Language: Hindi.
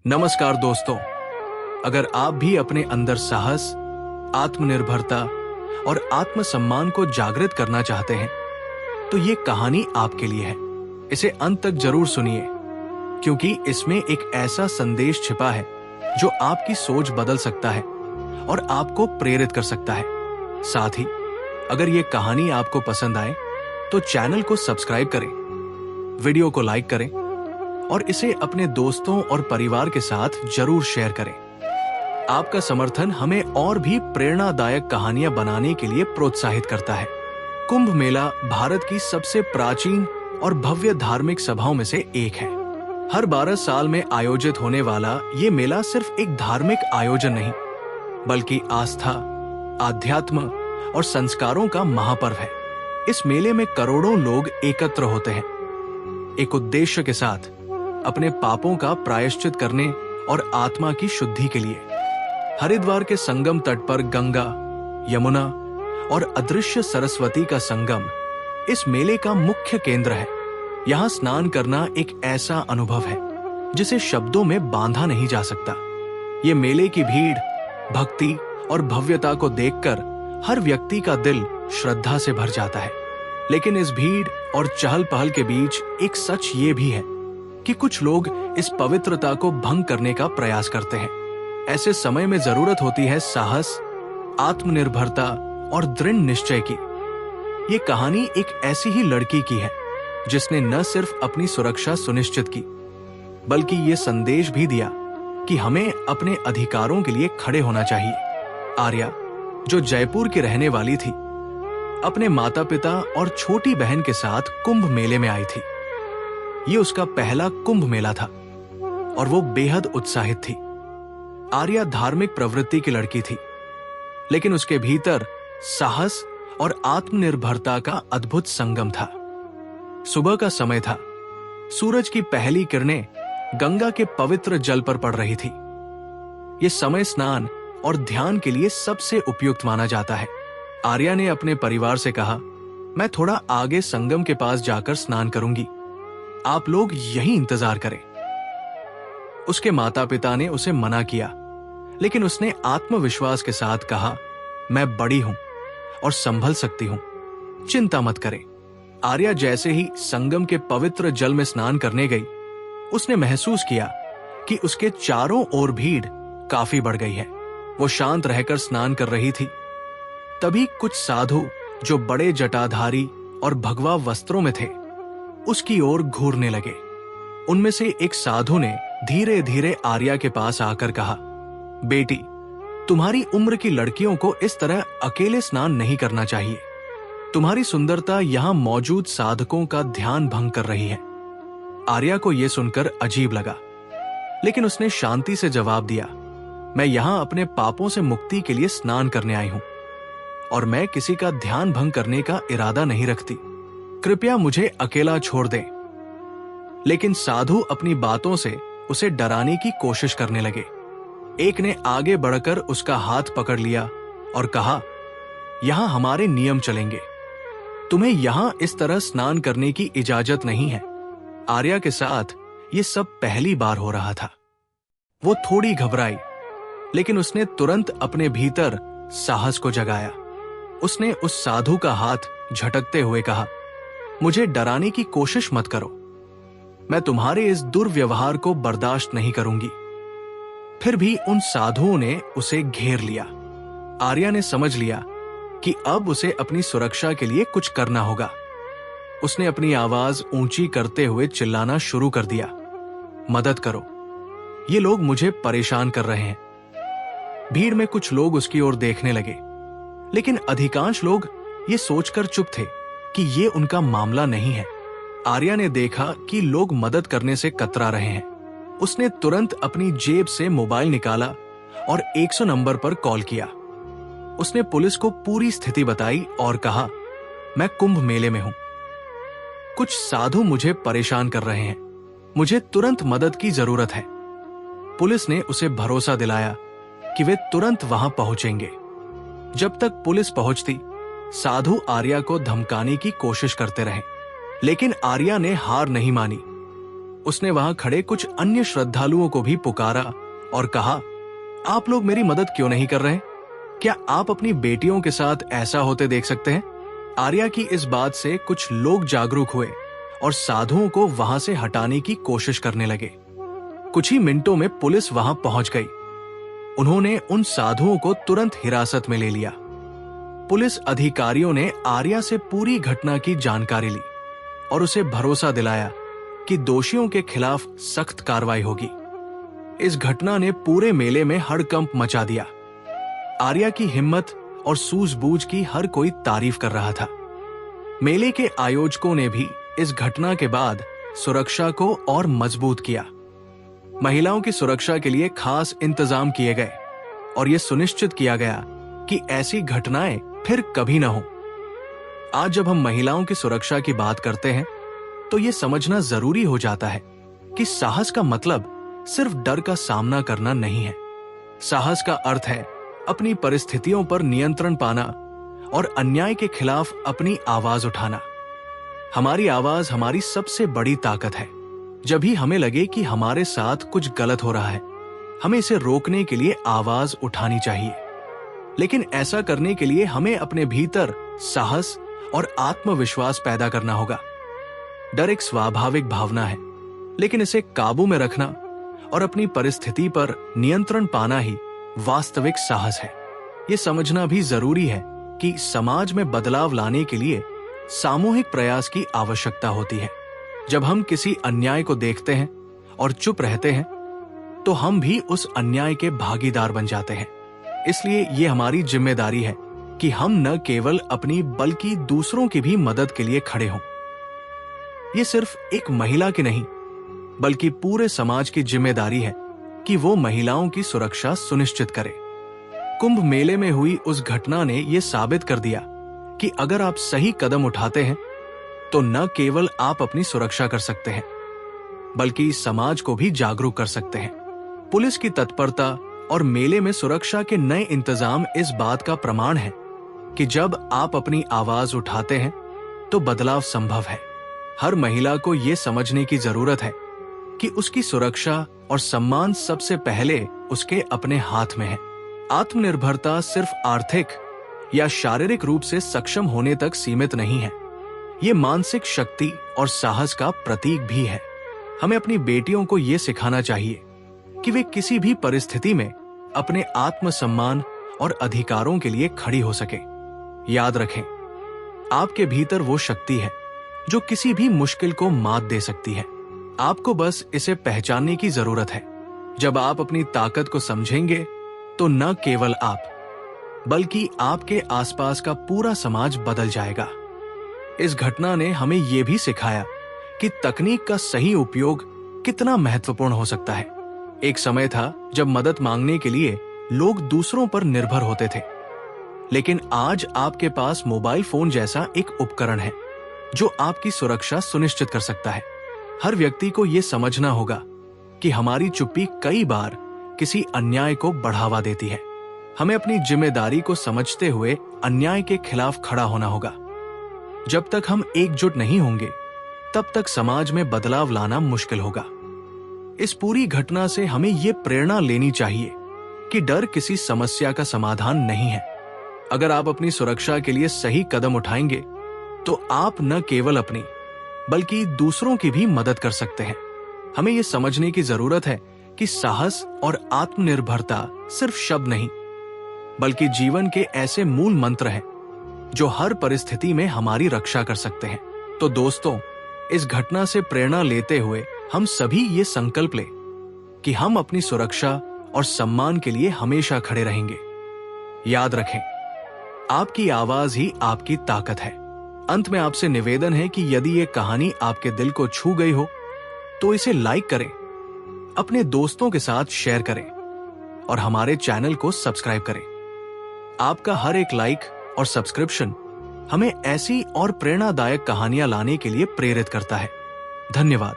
नमस्कार दोस्तों, अगर आप भी अपने अंदर साहस, आत्मनिर्भरता और आत्मसम्मान को जागृत करना चाहते हैं, तो ये कहानी आपके लिए है। इसे अंत तक जरूर सुनिए, क्योंकि इसमें एक ऐसा संदेश छिपा है जो आपकी सोच बदल सकता है और आपको प्रेरित कर सकता है। साथ ही अगर ये कहानी आपको पसंद आए तो चैनल को सब्सक्राइब करें, वीडियो को लाइक करें और इसे अपने दोस्तों और परिवार के साथ जरूर शेयर करें। आपका समर्थन हमें और भी प्रेरणादायक कहानियां बनाने के लिए प्रोत्साहित करता है। कुंभ मेला भारत की सबसे प्राचीन और भव्य धार्मिक सभाओं में से एक है। हर 12 साल में आयोजित होने वाला ये मेला सिर्फ एक धार्मिक आयोजन नहीं, बल्कि आस्था, आध्यात्म और संस्कारों का महापर्व है। इस मेले में करोड़ों लोग एकत्र होते हैं, एक उद्देश्य के साथ, अपने पापों का प्रायश्चित करने और आत्मा की शुद्धि के लिए। हरिद्वार के संगम तट पर गंगा, यमुना और अदृश्य सरस्वती का संगम इस मेले का मुख्य केंद्र है। यहाँ स्नान करना एक ऐसा अनुभव है जिसे शब्दों में बांधा नहीं जा सकता। ये मेले की भीड़, भक्ति और भव्यता को देखकर हर व्यक्ति का दिल श्रद्धा से भर जाता है। लेकिन इस भीड़ और चहल पहल के बीच एक सच ये भी है कि कुछ लोग इस पवित्रता को भंग करने का प्रयास करते हैं। ऐसे समय में जरूरत होती है साहस, आत्मनिर्भरता और दृढ़ निश्चय की। ये कहानी एक ऐसी ही लड़की की है जिसने न सिर्फ अपनी सुरक्षा सुनिश्चित की, बल्कि ये संदेश भी दिया कि हमें अपने अधिकारों के लिए खड़े होना चाहिए। आर्या, जो जयपुर की रहने वाली थी, अपने माता पिता और छोटी बहन के साथ कुंभ मेले में आई थी। ये उसका पहला कुंभ मेला था और वो बेहद उत्साहित थी। आर्या धार्मिक प्रवृत्ति की लड़की थी, लेकिन उसके भीतर साहस और आत्मनिर्भरता का अद्भुत संगम था। सुबह का समय था। सूरज की पहली किरणें गंगा के पवित्र जल पर पड़ रही थी। ये समय स्नान और ध्यान के लिए सबसे उपयुक्त माना जाता है। आर्या ने अपने परिवार से कहा, मैं थोड़ा आगे संगम के पास जाकर स्नान करूंगी, आप लोग यहीं इंतजार करें। उसके माता पिता ने उसे मना किया, लेकिन उसने आत्मविश्वास के साथ कहा, मैं बड़ी हूं और संभल सकती हूं, चिंता मत करें। आर्या जैसे ही संगम के पवित्र जल में स्नान करने गई, उसने महसूस किया कि उसके चारों ओर भीड़ काफी बढ़ गई है। वो शांत रहकर स्नान कर रही थी। तभी कुछ साधु जो बड़े जटाधारी और भगवा वस्त्रों में थे, उसकी ओर घूरने लगे। उनमें से एक साधु ने धीरे धीरे आर्या के पास आकर कहा, बेटी, तुम्हारी उम्र की लड़कियों को इस तरह अकेले स्नान नहीं करना चाहिए। तुम्हारी सुंदरता यहां मौजूद साधकों का ध्यान भंग कर रही है। आर्या को यह सुनकर अजीब लगा, लेकिन उसने शांति से जवाब दिया, मैं यहां अपने पापों से मुक्ति के लिए स्नान करने आई हूं और मैं किसी का ध्यान भंग करने का इरादा नहीं रखती। कृपया मुझे अकेला छोड़ दें। लेकिन साधु अपनी बातों से उसे डराने की कोशिश करने लगे। एक ने आगे बढ़कर उसका हाथ पकड़ लिया और कहा, यहां हमारे नियम चलेंगे, तुम्हें यहां इस तरह स्नान करने की इजाजत नहीं है। आर्या के साथ ये सब पहली बार हो रहा था। वो थोड़ी घबराई, लेकिन उसने तुरंत अपने भीतर साहस को जगाया। उसने उस साधु का हाथ झटकते हुए कहा, मुझे डराने की कोशिश मत करो, मैं तुम्हारे इस दुर्व्यवहार को बर्दाश्त नहीं करूंगी। फिर भी उन साधुओं ने उसे घेर लिया। आर्या ने समझ लिया कि अब उसे अपनी सुरक्षा के लिए कुछ करना होगा। उसने अपनी आवाज ऊंची करते हुए चिल्लाना शुरू कर दिया, मदद करो, ये लोग मुझे परेशान कर रहे हैं। भीड़ में कुछ लोग उसकी ओर देखने लगे, लेकिन अधिकांश लोग ये सोचकर चुप थे कि ये उनका मामला नहीं है। आर्या ने देखा कि लोग मदद करने से कतरा रहे हैं। उसने तुरंत अपनी जेब से मोबाइल निकाला और 100 नंबर पर कॉल किया। उसने पुलिस को पूरी स्थिति बताई और कहा, मैं कुंभ मेले में हूं, कुछ साधु मुझे परेशान कर रहे हैं, मुझे तुरंत मदद की जरूरत है। पुलिस ने उसे भरोसा दिलाया कि वे तुरंत वहां पहुंचेंगे। जब तक पुलिस पहुंचती, साधु आर्या को धमकाने की कोशिश करते रहे, लेकिन आर्या ने हार नहीं मानी। उसने वहां खड़े कुछ अन्य श्रद्धालुओं को भी पुकारा और कहा, आप लोग मेरी मदद क्यों नहीं कर रहे? क्या आप अपनी बेटियों के साथ ऐसा होते देख सकते हैं? आर्या की इस बात से कुछ लोग जागरूक हुए और साधुओं को वहां से हटाने की कोशिश करने लगे। कुछ ही मिनटों में पुलिस वहां पहुंच गई। उन्होंने उन साधुओं को तुरंत हिरासत में ले लिया। पुलिस अधिकारियों ने आर्या से पूरी घटना की जानकारी ली और उसे भरोसा दिलाया कि दोषियों के खिलाफ सख्त कार्रवाई होगी। इस घटना ने पूरे मेले में हड़कंप मचा दिया। आर्या की हिम्मत और सूझबूझ की हर कोई तारीफ कर रहा था। मेले के आयोजकों ने भी इस घटना के बाद सुरक्षा को और मजबूत किया। महिलाओं की सुरक्षा के लिए खास इंतजाम किए गए और यह सुनिश्चित किया गया कि ऐसी घटनाएं फिर कभी न हो। आज जब हम महिलाओं की सुरक्षा की बात करते हैं तो यह समझना जरूरी हो जाता है कि साहस का मतलब सिर्फ डर का सामना करना नहीं है। साहस का अर्थ है अपनी परिस्थितियों पर नियंत्रण पाना और अन्याय के खिलाफ अपनी आवाज उठाना। हमारी आवाज हमारी सबसे बड़ी ताकत है। जब भी हमें लगे कि हमारे साथ कुछ गलत हो रहा है, हमें इसे रोकने के लिए आवाज उठानी चाहिए। लेकिन ऐसा करने के लिए हमें अपने भीतर साहस और आत्मविश्वास पैदा करना होगा। डर एक स्वाभाविक भावना है, लेकिन इसे काबू में रखना और अपनी परिस्थिति पर नियंत्रण पाना ही वास्तविक साहस है। ये समझना भी जरूरी है कि समाज में बदलाव लाने के लिए सामूहिक प्रयास की आवश्यकता होती है। जब हम किसी अन्याय को देखते हैं और चुप रहते हैं, तो हम भी उस अन्याय के भागीदार बन जाते हैं। इसलिए ये हमारी जिम्मेदारी है कि हम न केवल अपनी बल्कि दूसरों की भी मदद के लिए खड़े हों। ये सिर्फ एक महिला की नहीं, बल्कि पूरे समाज की जिम्मेदारी है कि वो महिलाओं की सुरक्षा सुनिश्चित करे। कुंभ मेले में हुई उस घटना ने यह साबित कर दिया कि अगर आप सही कदम उठाते हैं तो न केवल आप अपनी सुरक्षा कर सकते हैं, बल्कि समाज को भी जागरूक कर सकते हैं। पुलिस की तत्परता और मेले में सुरक्षा के नए इंतजाम इस बात का प्रमाण है कि जब आप अपनी आवाज उठाते हैं तो बदलाव संभव है। हर महिला को यह समझने की जरूरत है कि उसकी सुरक्षा और सम्मान सबसे पहले उसके अपने हाथ में है। आत्मनिर्भरता सिर्फ आर्थिक या शारीरिक रूप से सक्षम होने तक सीमित नहीं है। ये मानसिक शक्ति और साहस का प्रतीक भी है। हमें अपनी बेटियों को ये सिखाना चाहिए कि वे किसी भी परिस्थिति में अपने आत्मसम्मान और अधिकारों के लिए खड़ी हो सके। याद रखें, आपके भीतर वो शक्ति है जो किसी भी मुश्किल को मात दे सकती है। आपको बस इसे पहचानने की जरूरत है। जब आप अपनी ताकत को समझेंगे तो न केवल आप, बल्कि आपके आसपास का पूरा समाज बदल जाएगा। इस घटना ने हमें यह भी सिखाया कि तकनीक का सही उपयोग कितना महत्वपूर्ण हो सकता है। एक समय था जब मदद मांगने के लिए लोग दूसरों पर निर्भर होते थे, लेकिन आज आपके पास मोबाइल फोन जैसा एक उपकरण है जो आपकी सुरक्षा सुनिश्चित कर सकता है। हर व्यक्ति को यह समझना होगा कि हमारी चुप्पी कई बार किसी अन्याय को बढ़ावा देती है। हमें अपनी जिम्मेदारी को समझते हुए अन्याय के खिलाफ खड़ा होना होगा। जब तक हम एकजुट नहीं होंगे, तब तक समाज में बदलाव लाना मुश्किल होगा। इस पूरी घटना से हमें यह प्रेरणा लेनी चाहिए कि डर किसी समस्या का समाधान नहीं है। अगर आप अपनी सुरक्षा के लिए सही कदम उठाएंगे, तो आप न केवल अपनी बल्कि दूसरों की भी मदद कर सकते हैं। हमें यह समझने की जरूरत है कि साहस और आत्मनिर्भरता सिर्फ शब्द नहीं, बल्कि जीवन के ऐसे मूल मंत्र हैं जो हर परिस्थिति में हमारी रक्षा कर सकते हैं। तो दोस्तों, इस घटना से प्रेरणा लेते हुए हम सभी ये संकल्प लें कि हम अपनी सुरक्षा और सम्मान के लिए हमेशा खड़े रहेंगे। याद रखें, आपकी आवाज ही आपकी ताकत है। अंत में आपसे निवेदन है कि यदि ये कहानी आपके दिल को छू गई हो तो इसे लाइक करें, अपने दोस्तों के साथ शेयर करें और हमारे चैनल को सब्सक्राइब करें। आपका हर एक लाइक और सब्सक्रिप्शन हमें ऐसी और प्रेरणादायक कहानियां लाने के लिए प्रेरित करता है। धन्यवाद।